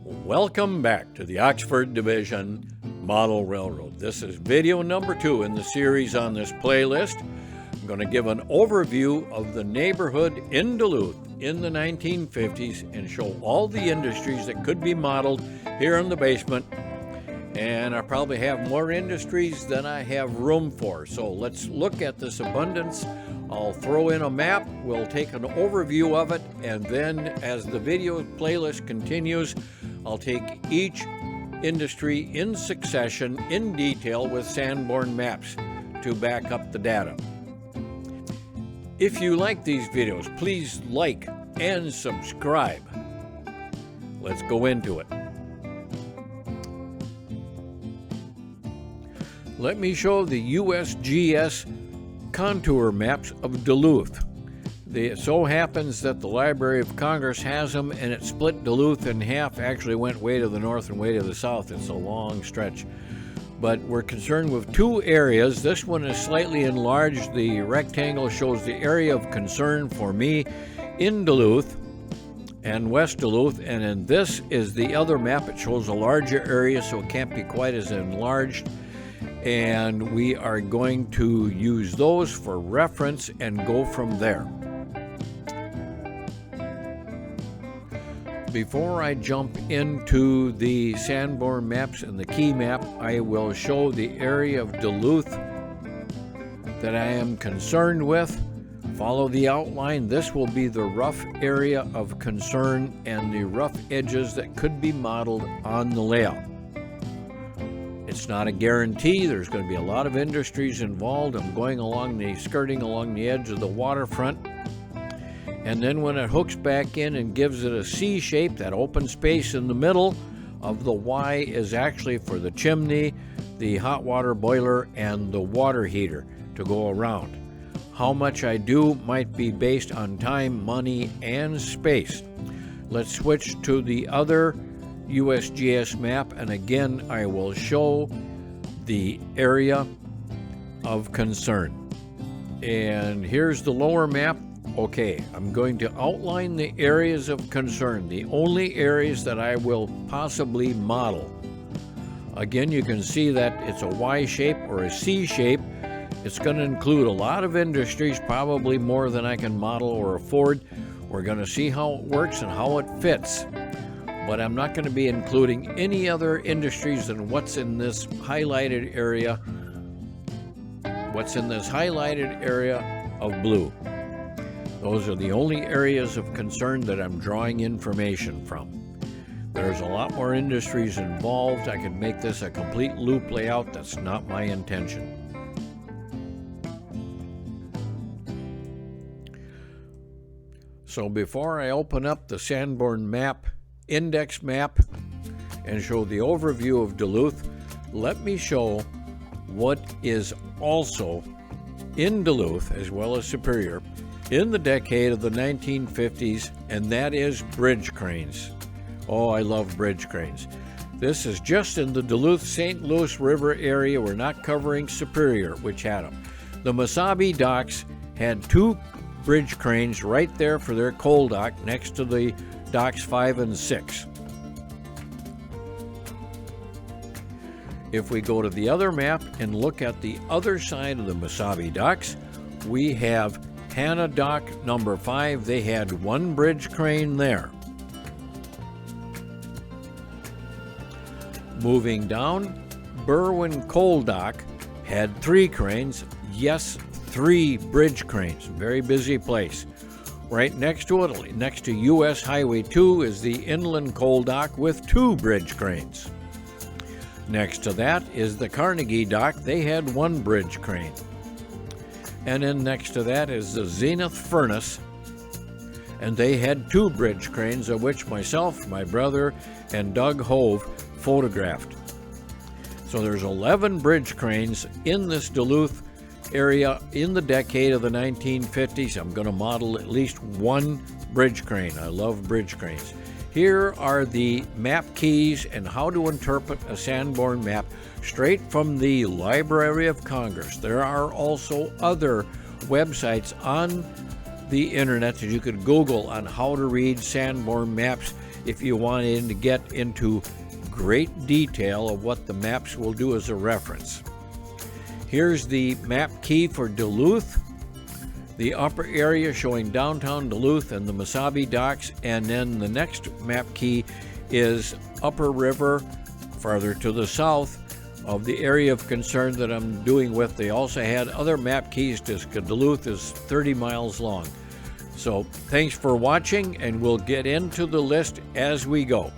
Welcome back to the Oxford Division Model Railroad. This is video number 2 in the series on this playlist. I'm going to give an overview of the neighborhood in Duluth in the 1950s and show all the industries that could be modeled here in the basement. And I probably have more industries than I have room for. So let's look at this abundance. I'll throw in a map, we'll take an overview of it, and then as the video playlist continues, I'll take each industry in succession in detail with Sanborn maps to back up the data. If you like these videos, please like and subscribe. Let's go into it. Let me show the USGS contour maps of Duluth. It so happens that the Library of Congress has them, and it split Duluth in half. Actually went way to the north and way to the south. It's a long stretch. But we're concerned with two areas. This one is slightly enlarged. The rectangle shows the area of concern for me in Duluth and West Duluth, and then this is the other map. It shows a larger area, so it can't be quite as enlarged. And we are going to use those for reference and go from there. Before I jump into the Sanborn maps and the key map, I will show the area of Duluth that I am concerned with. Follow the outline. This will be the rough area of concern and the rough edges that could be modeled on the layout. It's not a guarantee. There's going to be a lot of industries involved. I'm going skirting along the edge of the waterfront. And then when it hooks back in and gives it a C shape, that open space in the middle of the Y is actually for the chimney, the hot water boiler, and the water heater to go around. How much I do might be based on time, money, and space. Let's switch to the other USGS map, and again I will show the area of concern. And here's the lower map. Okay, I'm going to outline the areas of concern, the only areas that I will possibly model. Again, you can see that it's a Y shape or a C shape. It's going to include a lot of industries, probably more than I can model or afford. We're going to see how it works and how it fits. But I'm not going to be including any other industries than what's in this highlighted area. What's in this highlighted area of blue. Those are the only areas of concern that I'm drawing information from. There's a lot more industries involved. I could make this a complete loop layout. That's not my intention. So before I open up the Sanborn map, index map, and show the overview of Duluth, let me show what is also in Duluth as well as Superior in the decade of the 1950s, and that is bridge cranes. Oh, I love bridge cranes. This is just in the Duluth-St. Louis River area. We're not covering Superior, which had them. The Mesabi docks had two bridge cranes right there for their coal dock next to the docks 5 and 6. If we go to the other map and look at the other side of the Mesabi docks, we have Hannah Dock number 5. They had one bridge crane there. Moving down, Berwyn Coal Dock had 3 cranes. Yes, 3 bridge cranes. Very busy place. Right next to it, next to US Highway 2, is the Inland Coal Dock with 2 bridge cranes. Next to that is the Carnegie Dock. They had 1 bridge crane. And then next to that is the Zenith Furnace, and they had 2 bridge cranes, of which myself, my brother, and Doug Hove photographed. So there's 11 bridge cranes in this Duluth area in the decade of the 1950s. I'm going to model at least 1 bridge crane. I love bridge cranes. Here are the map keys and how to interpret a Sanborn map straight from the Library of Congress. There are also other websites on the internet that you could Google on how to read Sanborn maps if you wanted to get into great detail of what the maps will do as a reference. Here's the map key for Duluth, the upper area showing downtown Duluth and the Mesabi docks, and then the next map key is upper river farther to the south of the area of concern that I'm doing with. They also had other map keys because Duluth is 30 miles long. So thanks for watching, and we'll get into the list as we go.